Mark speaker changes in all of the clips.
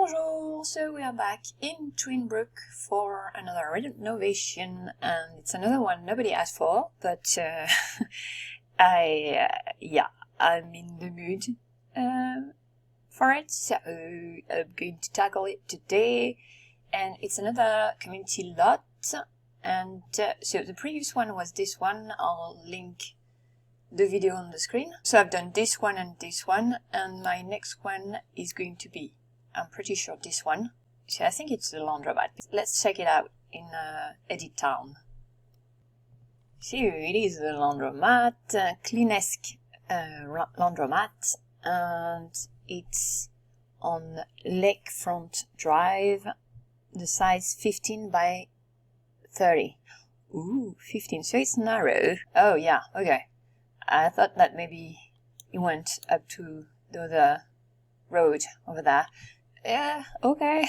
Speaker 1: Bonjour! So we are back in Twinbrook for another renovation, and it's another one nobody asked for, but I'm in the mood for it, so I'm going to tackle it today. And it's another community lot, and so the previous one was this one. I'll link the video on the screen. So I've done this one, and my next one is going to be, I'm pretty sure, this one. So I think it's the laundromat. Let's check it out in Edit Town. So it is the laundromat, Cleanesque Laundromat, and it's on Lakefront Drive, the size 15 by 30. Ooh, 15, so it's narrow. Oh yeah, okay. I thought that maybe it went up to the other road over there. Yeah, okay.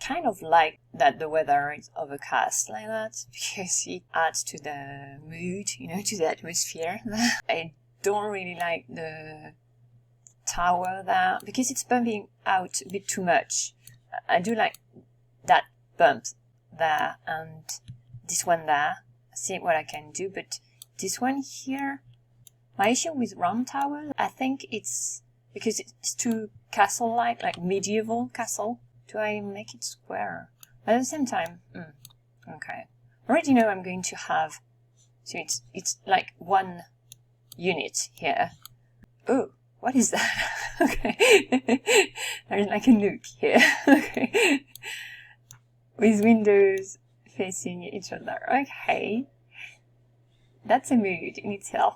Speaker 1: Kind of like that the weather is overcast like that, because it adds to the mood, to the atmosphere. I don't really like the tower there, because it's bumping out a bit too much. I do like that bump there and this one there. See what I can do, but this one here, my issue with round towers, I think it's because it's too castle-like, like medieval castle. Do I make it square? But at the same time, okay. I already know I'm going to have, so it's like one unit here. Oh, what is that? Okay. There's like a nook here. Okay. With windows facing each other. Okay. That's a mood in itself.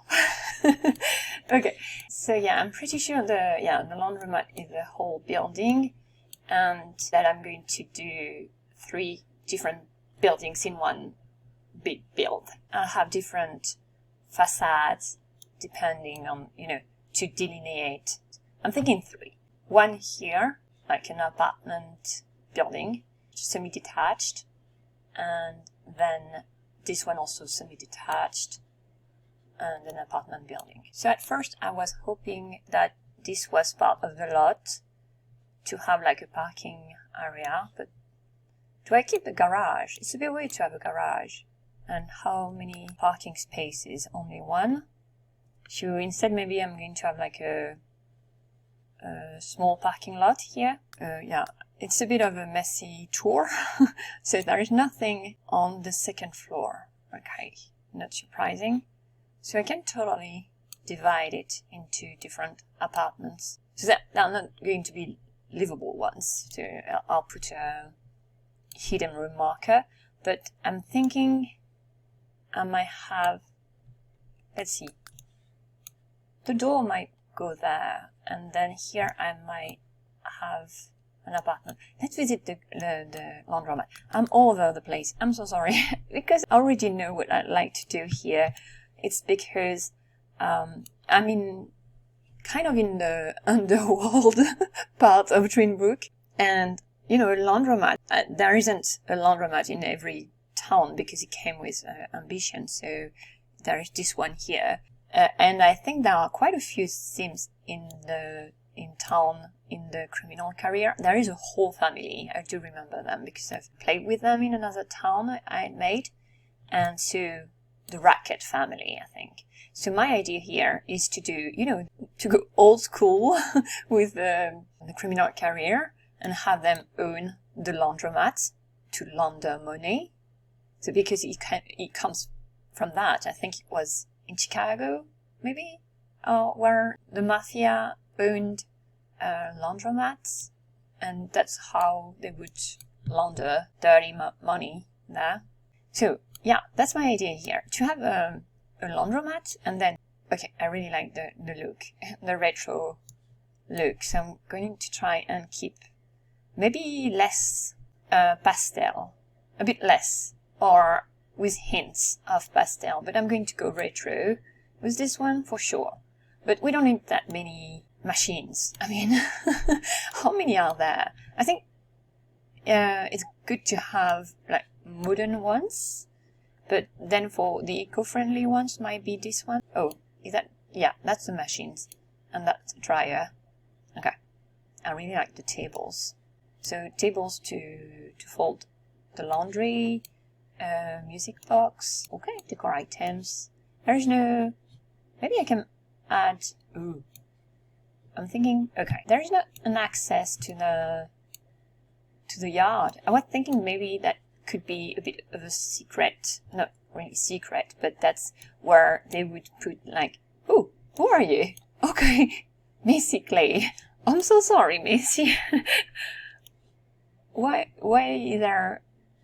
Speaker 1: Okay, so yeah, I'm pretty sure the laundromat is the whole building, and that I'm going to do 3 different buildings in one big build. I'll have different facades depending on, to delineate. I'm thinking 3. One here, like an apartment building, semi-detached, and then this one also semi-detached, and an apartment building. So at first I was hoping that this was part of the lot to have like a parking area, but do I keep the garage? It's a bit weird to have a garage. And how many parking spaces? Only 1. So instead maybe I'm going to have like a small parking lot here. Yeah, it's a bit of a messy tour. So there is nothing on the 2nd floor. Okay, not surprising. So I can totally divide it into different apartments. So that they're not going to be livable ones. So I'll put a hidden room marker. But I'm thinking I might have, let's see, the door might go there. And then here I might have an apartment. Let's visit the laundromat. I'm all over the place. I'm so sorry. Because I already know what I'd like to do here. It's because I'm kind of in the underworld part of Twinbrook. And, a laundromat. There isn't a laundromat in every town because it came with ambition. So there is this one here. And I think there are quite a few SIMS in town in the criminal career. There is a whole family. I do remember them because I've played with them in another town I had made. And so the Racket family, I think. So my idea here is to do, to go old school with the criminal career and have them own the laundromat to launder money. So because it comes from that, I think it was in Chicago, maybe, where the mafia owned laundromats, and that's how they would launder dirty money there. So yeah, that's my idea here, to have a laundromat, and then, okay, I really like the look, the retro look, so I'm going to try and keep maybe less pastel, a bit less, or with hints of pastel, but I'm going to go retro with this one for sure. But we don't need that many machines. I mean, how many are there? I think it's good to have like modern ones, but then for the eco-friendly ones might be this one. Oh, is that? Yeah, that's the machines, and that's the dryer. Okay, I really like the tables. So tables to fold the laundry, music box, okay, decor items. There's no, maybe I can add, ooh, I'm thinking, okay, there is not an access to the yard. I was thinking maybe that could be a bit of a secret, not really secret, but that's where they would put like, oh, who are you? Okay, Macy Clay. I'm so sorry, Macy. Why is there...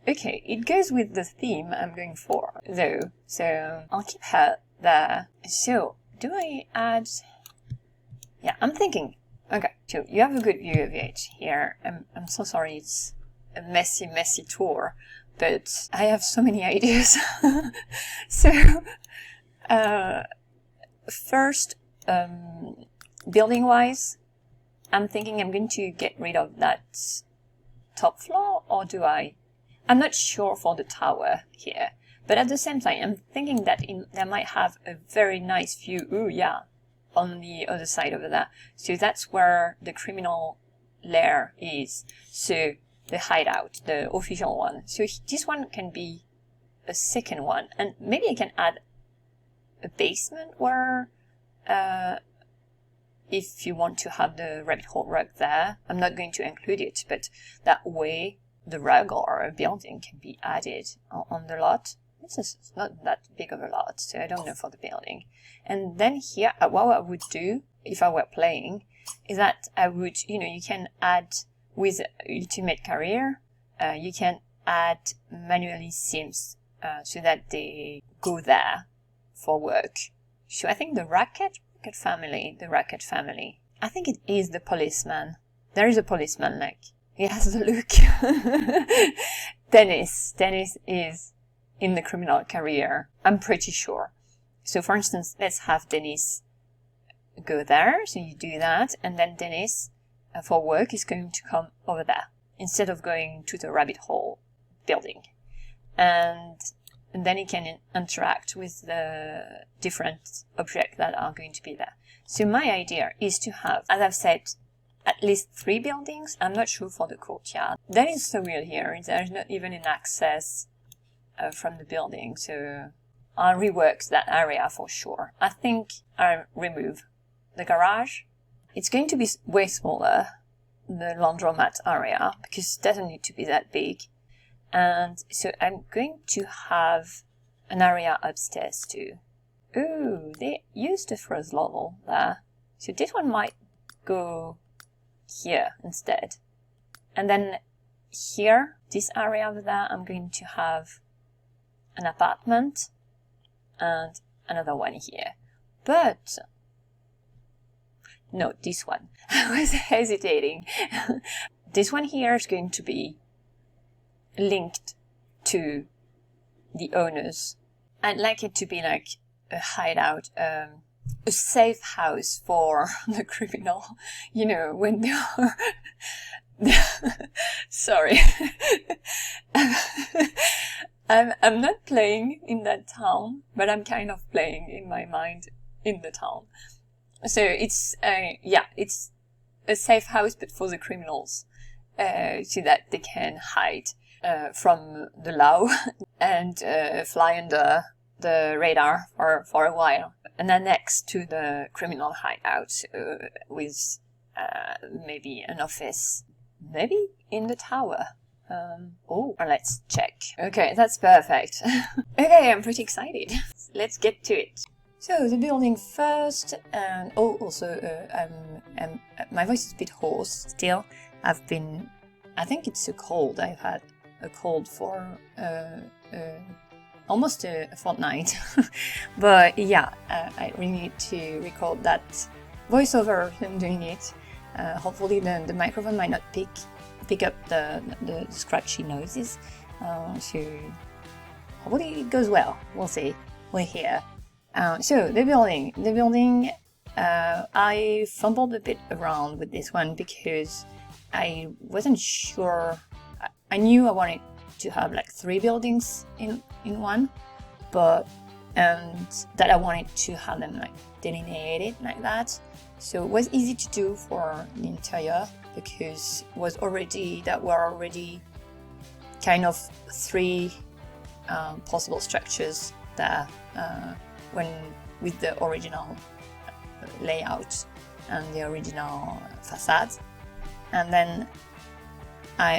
Speaker 1: Okay, it goes with the theme I'm going for, though, so I'll keep her there. So, do I add... Yeah, I'm thinking. Okay, so you have a good view of it here. I'm so sorry, it's a messy tour, but I have so many ideas. So, first, building-wise, I'm thinking I'm going to get rid of that top floor, or do I? I'm not sure for the tower here, but at the same time, I'm thinking that they might have a very nice view, ooh, yeah, on the other side over there. So that's where the criminal lair is. So the hideout, the official one. So this one can be a second one, and maybe I can add a basement where, if you want to have the rabbit hole rug there, I'm not going to include it, but that way the rug or a building can be added on the lot. It's not that big of a lot, so I don't know for the building. And then here, what I would do if I were playing is that I would, you can add with Ultimate Career, you can add manually SIMS so that they go there for work. So I think the racket family, I think it is the policeman. There is a policeman, like, he has the look. Dennis is in the criminal career, I'm pretty sure. So for instance, let's have Dennis go there, so you do that, and then Dennis for work is going to come over there, instead of going to the rabbit hole building. And then he can interact with the different objects that are going to be there. So my idea is to have, as I've said, at least 3 buildings. I'm not sure for the courtyard. That is so weird here. There's not even an access from the building. So I'll rework that area for sure. I think I'll remove the garage. It's going to be way smaller, the laundromat area, because it doesn't need to be that big. And so I'm going to have an area upstairs too. Ooh, they used the first level there. So this one might go here instead. And then here, this area over there, I'm going to have an apartment and another one here. But, no, this one. I was hesitating. This one here is going to be linked to the owners. I'd like it to be like a hideout, a safe house for the criminal, when they are... Sorry. I'm not playing in that town, but I'm kind of playing in my mind in the town. So it's, it's a safe house, but for the criminals, so that they can hide from the law and fly under the radar for a while. And then next to the criminal hideout with maybe an office, maybe in the tower. Let's check. Okay, that's perfect. Okay, I'm pretty excited. Let's get to it. So the building first, and my voice is a bit hoarse still. I think it's a cold. I've had a cold for almost a fortnight. But yeah, I really need to record that voiceover I'm doing it. Hopefully the microphone might not pick up the scratchy noises. So hopefully it goes well. We'll see. We're here. So the building, I fumbled a bit around with this one because I wasn't sure. I knew I wanted to have like 3 buildings in one, and that I wanted to have them like delineated like that. So it was easy to do for the interior, because there were already kind of 3 possible structures there when with the original layout and the original facade. And then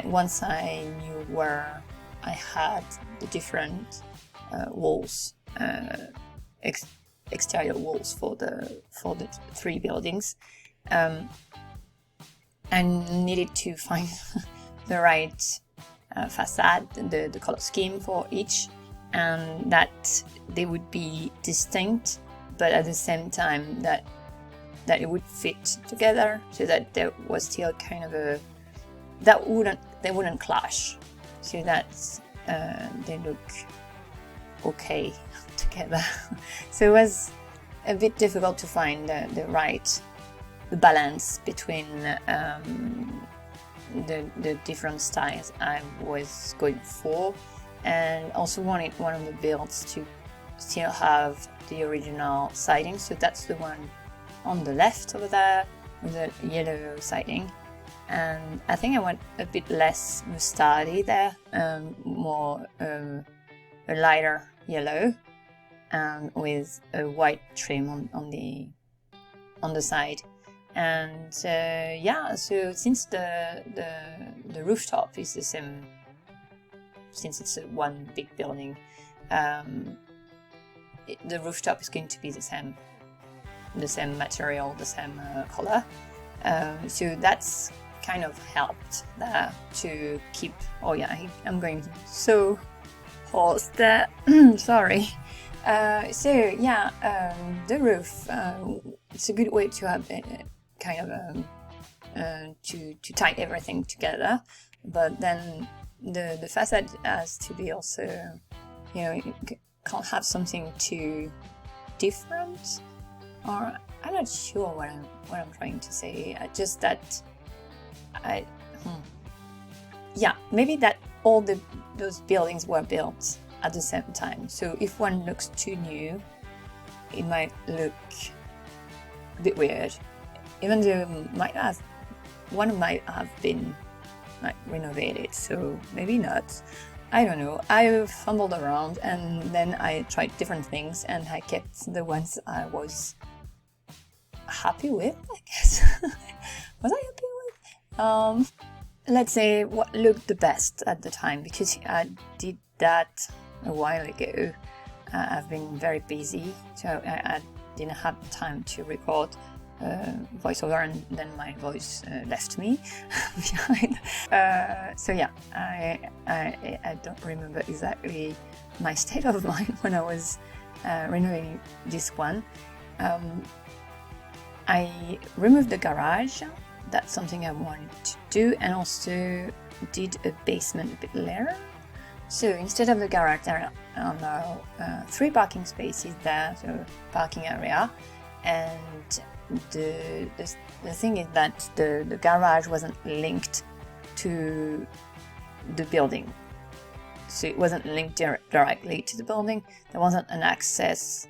Speaker 1: once I knew where I had the different walls, exterior walls for the 3 buildings, I needed to find the right facade, the color scheme for each, and that they would be distinct, but at the same time that it would fit together, so that there was still kind of they wouldn't clash, so that they look okay together. So it was a bit difficult to find the balance between the different styles I was going for, and also wanted one of the builds to still have the original siding. So that's the one on the left over there with the yellow siding, and I think I went a bit less mustardy there, more a lighter yellow, and with a white trim on the side. And yeah, so since the rooftop is the same, since it's one big building, the rooftop is going to be the same material, the same color. So that's kind of helped there to keep. Oh yeah, I'm going so hoarse there. Sorry. So yeah, the roof. It's a good way to have kind of to tie everything together, but then the facade has to be also, you can't have something too different, or I'm not sure what I'm trying to say. Just that yeah, maybe that all those buildings were built at the same time. So if one looks too new, it might look a bit weird, even though one might have been like renovated. So maybe not. I don't know. I fumbled around and then I tried different things, and I kept the ones I was happy with, I guess. Was I happy with? Let's say what looked the best at the time, because I did that a while ago. I've been very busy, so I didn't have time to record voiceover, and then my voice left me behind. So yeah, I don't remember exactly my state of mind when I was renovating this one. I removed the garage. That's something I wanted to do, and also did a basement a bit later. So instead of the garage, there are now 3 parking spaces there, so parking area. And the thing is that the garage wasn't linked to the building. So it wasn't linked directly to the building. There wasn't an access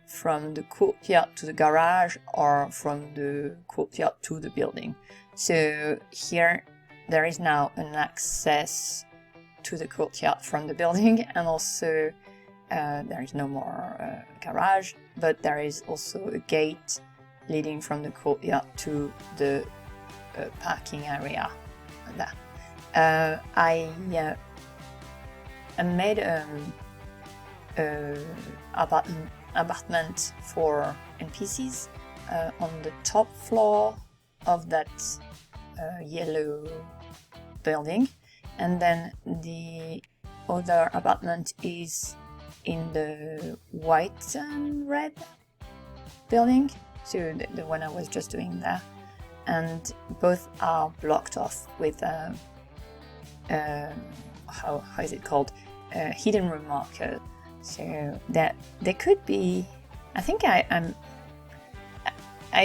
Speaker 1: from the courtyard to the garage, or from the courtyard to the building. So here there is now an access to the courtyard from the building, and also there is no more garage, but there is also a gate leading from the courtyard to the parking area there. I made apartment for NPCs on the top floor of that yellow building, and then the other apartment is in the white and red building, so the one I was just doing there, and both are blocked off with how is it called, hidden room marker. So that there could be, I think I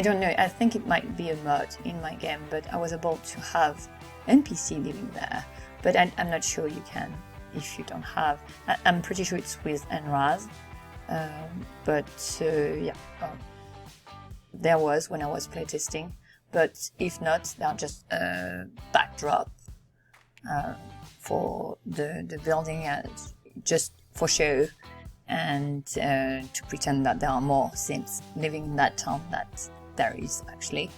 Speaker 1: don't know, I think it might be a mod in my game, but I was able to have NPC living there, but I'm not sure you can if you don't have. I'm pretty sure it's with NRAS, but yeah, there was when I was playtesting. but if not, they're just a backdrop for the building, just for show, and to pretend that there are more Sims living in that town that there is actually.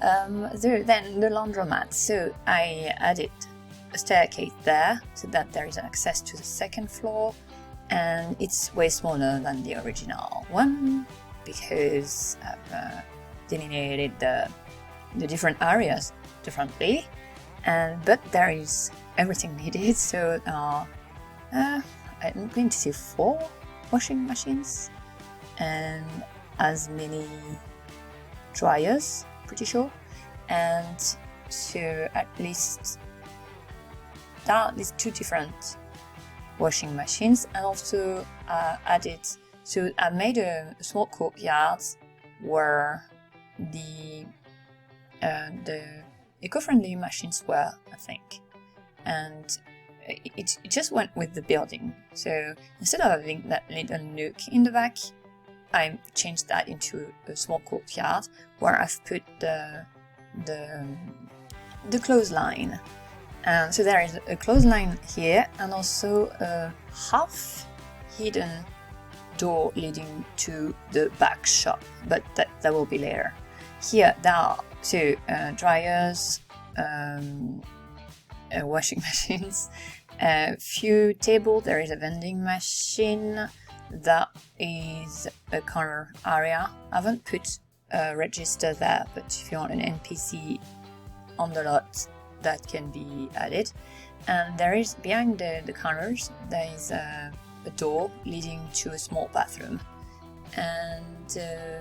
Speaker 1: Then the laundromat. So I added a staircase there so that there is access to the second floor, and it's way smaller than the original one because I've delineated the different areas differently, but there is everything needed. So I'm going to say 4 washing machines and as many dryers, pretty sure, and so at least there are at least 2 different washing machines, and also added. So I made a small courtyard where the eco-friendly machines were, I think, and it just went with the building. So instead of having that little nook in the back, I changed that into a small courtyard where I've put the clothesline. So there is a clothesline here, and also a half hidden door leading to the back shop, but that will be later. Here there are dryers, washing machines, a few tables. There is a vending machine. That is a corner area. I haven't put a register there, but if you want an NPC on the lot, that can be added. And there is, behind the counters, there is a door leading to a small bathroom. And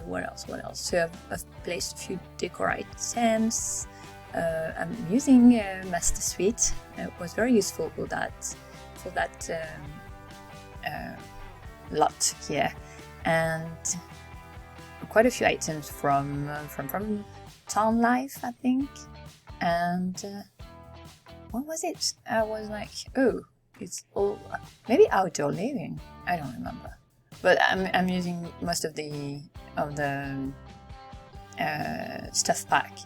Speaker 1: what else? So I've placed a few decor items. I'm using Master Suite. It was very useful for that lot here, and quite a few items from Town Life, I think. And what was it? I was like, oh, it's all maybe outdoor living. I don't remember, but I'm using most of the stuff pack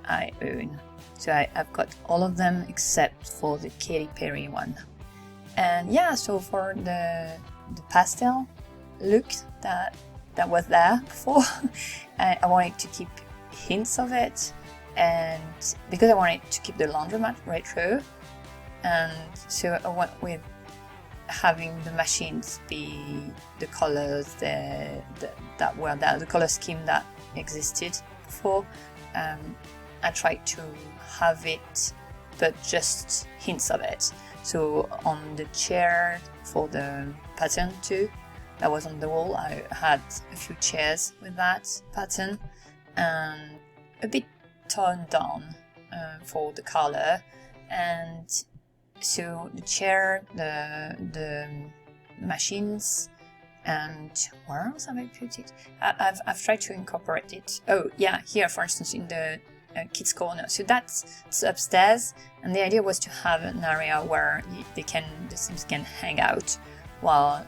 Speaker 1: I own. So I've got all of them except for the Katy Perry one. And yeah, so for the pastel look that was there before, I wanted to keep hints of it, and because I wanted to keep the laundromat retro, and so I went with having the machines be the colors that were there, the color scheme that existed before. I tried to have it, but just hints of it. So on the chair for the pattern too, that was on the wall, I had a few chairs with that pattern, and a bit toned down for the color. And so the chair, the machines, and where else have I put it? I've tried to incorporate it. Oh yeah, here for instance in the kids corner. So that's upstairs, and the idea was to have an area where the Sims can hang out while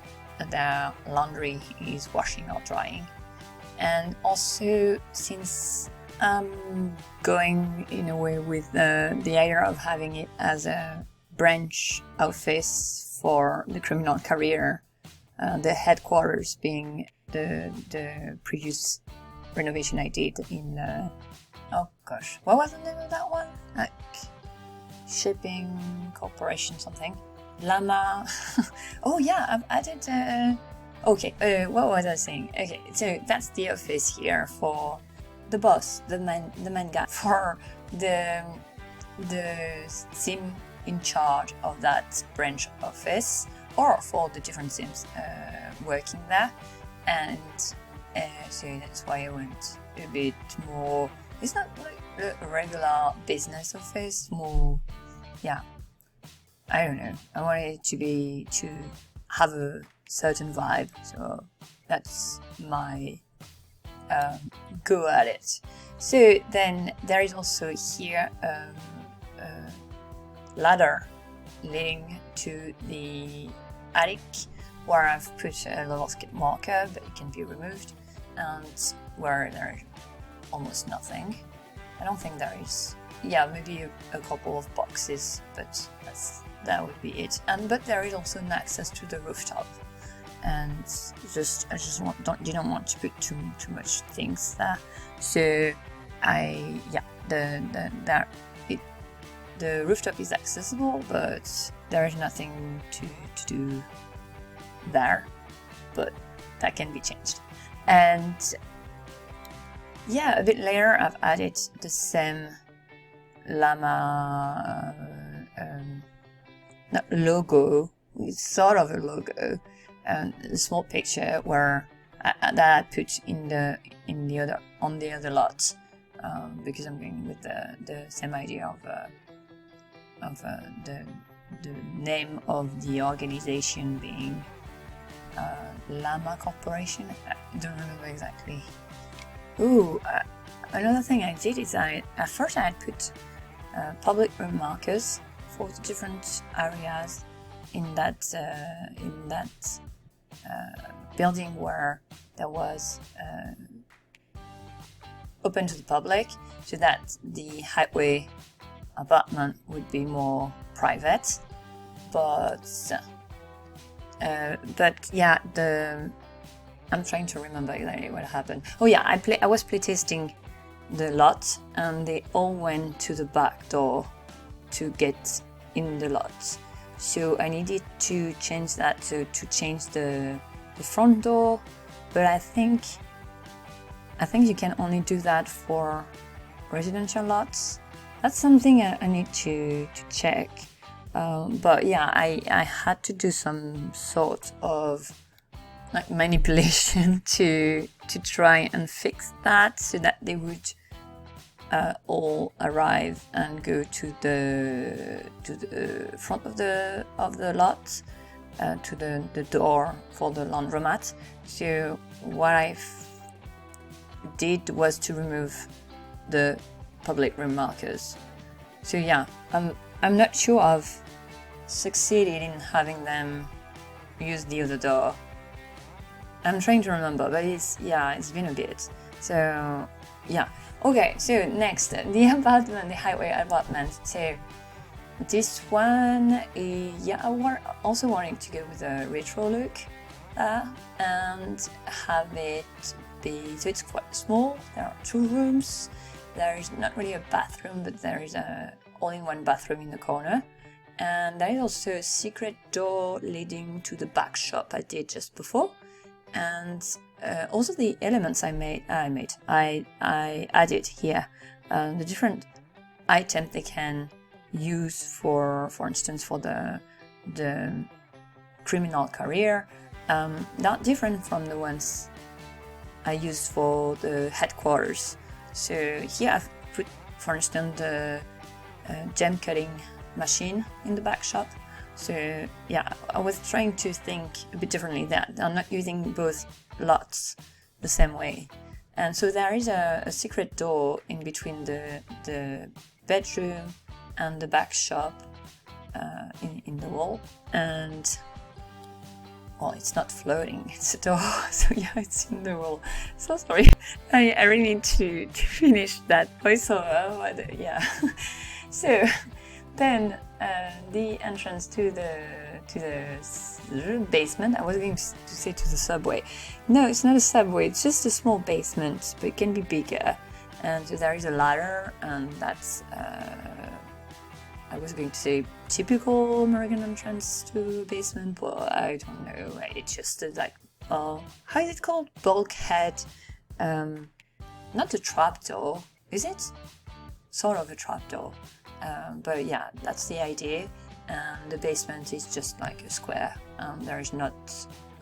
Speaker 1: their laundry is washing or drying. And also, since I'm going in a way with the idea of having it as a branch office for the criminal career, the headquarters being the previous renovation I did in oh gosh, what was the name of that one? Like Shipping Corporation something. Llama. Oh yeah, I've added. Okay, what was I saying? Okay, so that's the office here for the boss, the main guy, for the sim in charge of that branch office, or for the different sims working there. And so that's why I went a bit more. It's not like a regular business office, more, yeah, I don't know. I wanted it to have a certain vibe, so that's my go at it. So then there is also here a ladder leading to the attic, where I've put a little skid marker, but it can be removed, and where there's almost nothing. I don't think there is. Yeah, maybe a couple of boxes, but that would be it. But there is also an access to the rooftop, and I just didn't want to put too much things there. So the rooftop is accessible, but there is nothing to do there. But that can be changed. And yeah, a bit later I've added the same llama logo. It's sort of a logo, and a small picture where that I put on the other lot, because I'm going with the same idea of the name of the organization being Llama Corporation. I don't remember exactly. Ooh, another thing I did is at first I had put public room markers for the different areas in that building where there was open to the public, so that the highway apartment would be more private. But yeah, I'm trying to remember exactly what happened. Oh yeah, I was playtesting the lot, and they all went to the back door to get in the lot. So I needed to change that to change the front door, but I think you can only do that for residential lots. That's something I need to check. But yeah, I had to do some sort of like manipulation to try and fix that, so that they would all arrive and go to the front of the lot, to the door for the laundromat. So what I did was to remove the public room markers. So yeah, I'm not sure I've succeeded in having them use the other door. I'm trying to remember, but it's been a bit. So yeah. Okay, so next, the apartment, the highway apartment. So this one, I also wanting to go with a retro look and have it be, so it's quite small. There are 2 rooms. There is not really a bathroom, but there is a all-in-one bathroom in the corner. And there is also a secret door leading to the back shop I did just before. And also the elements I added here, the different items they can use for instance, for the criminal career, not different from the ones I used for the headquarters. So here I've put, for instance, the gem cutting machine in the back shop. So yeah, I was trying to think a bit differently, that I'm not using both lots the same way. And so there is a secret door in between the bedroom and the back shop in the wall. And well, it's not floating, it's a door, so yeah, it's in the wall. So sorry, I really need to finish that voiceover, but yeah. So then the entrance to the basement, I was going to say to the subway. No, it's not a subway, it's just a small basement, but it can be bigger. And so there is a ladder, and that's, I was going to say typical American entrance to a basement, but I don't know, it's just like, how is it called? Bulkhead. Not a trapdoor, is it? Sort of a trapdoor. But yeah, that's the idea. And the basement is just like a square. There is not...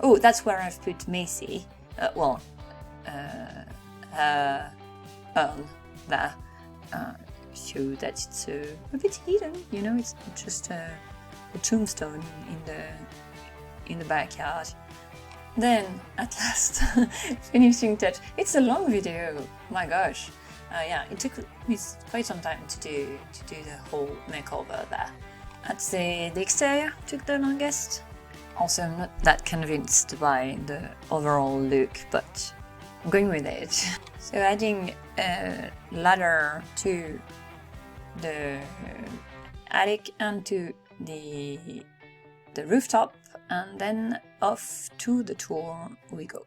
Speaker 1: Oh, that's where I've put Macy. There. So that it's a bit hidden, you know, it's just a tombstone in the backyard. Then, at last, finishing touch. It's a long video, my gosh. Yeah, it took me quite some time to do the whole makeover there. I'd say the exterior took the longest. Also, I'm not that convinced by the overall look, but I'm going with it. So adding a ladder to the attic and to the rooftop, and then off to the tour we go.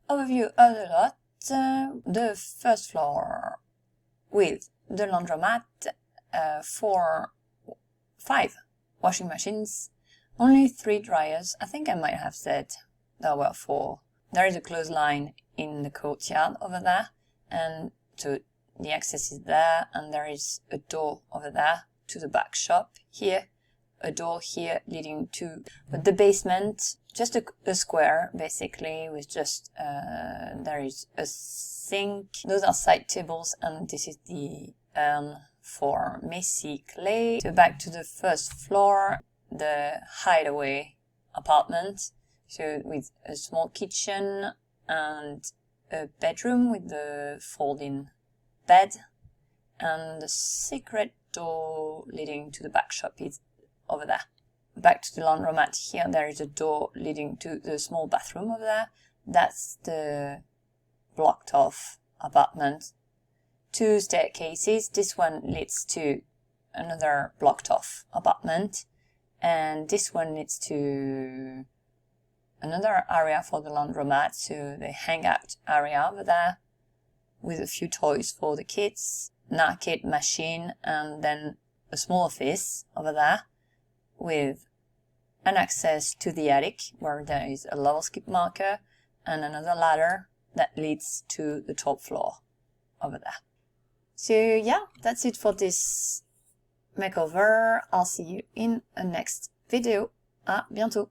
Speaker 1: Overview of the lot. The first floor with the laundromat, 5 washing machines, only 3 dryers. I think I might have said there were 4. There is a clothesline in the courtyard over there, and so the access is there, and there is a door over there to the back shop here, a door here leading to the basement, just a square basically, with just there is a sink. Those are side tables, and this is the urn for messy clay. So back to the first floor, the hideaway apartment, so with a small kitchen and a bedroom with the folding bed and the secret door leading to the back shop is over there. Back to the laundromat. Here there is a door leading to the small bathroom over there. That's the blocked off apartment. 2 staircases. This one leads to another blocked off apartment, and this one leads to another area for the laundromat, so the hangout area over there with a few toys for the kids, an arcade machine, and then a small office over there with an access to the attic where there is a level skip marker and another ladder that leads to the top floor over there. So yeah, that's it for this makeover. I'll see you in a next video. À bientôt!